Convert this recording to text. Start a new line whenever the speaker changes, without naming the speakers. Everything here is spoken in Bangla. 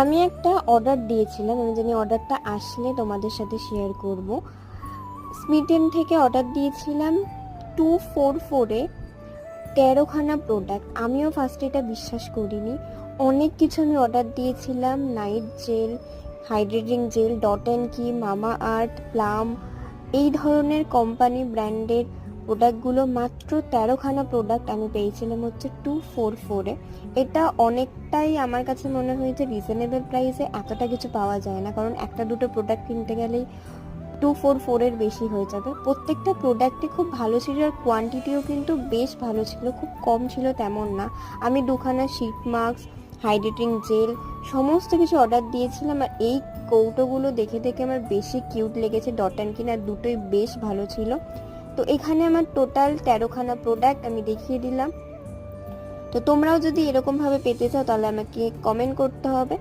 আমি একটা অর্ডার দিয়েছিলাম, আমি জানি অর্ডারটা আসলে তোমাদের সাথে শেয়ার করব। স্মিটেন থেকে অর্ডার দিয়েছিলাম 244-এ 13খানা প্রোডাক্ট। আমিও ফার্স্টে এটা বিশ্বাস করিনি। অনেক কিছু আমি অর্ডার দিয়েছিলাম, night gel, hydrating gel, Dot and Key, মামা আর্থ, প্লাম, এই ধরনের কোম্পানি ব্র্যান্ডের প্রোডাক্টগুলো। মাত্র 13খানা প্রোডাক্ট আমি পেয়েছিলাম হচ্ছে 244-এ। এটা অনেকটাই আমার কাছে মনে হয়েছে রিজনেবল প্রাইসে। এতটা কিছু পাওয়া যায় না, কারণ একটা দুটো প্রোডাক্ট কিনতে গেলেই 244-এর বেশি হয়ে যাবে। প্রত্যেকটা প্রোডাক্টই খুব ভালো ছিল, আর কোয়ান্টিটিও কিন্তু বেশ ভালো ছিল, খুব কম ছিল তেমন না। আমি দুখানা শীট মাস্ক, হাইড্রেটিং জেল, সমস্ত কিছু অর্ডার দিয়েছিলাম। আর এই কৌটোগুলো দেখে দেখে আমার বেশি কিউট লেগেছে, ডট অ্যান্ড কিন, আর দুটোই বেশ ভালো ছিল। তো এখানে আমার টোটাল 13খানা প্রোডাক্ট আমি দেখিয়ে দিলাম। তো তোমরাও যদি এরকমভাবে পেতে চাও তাহলে আমাকে কমেন্ট করতে হবে।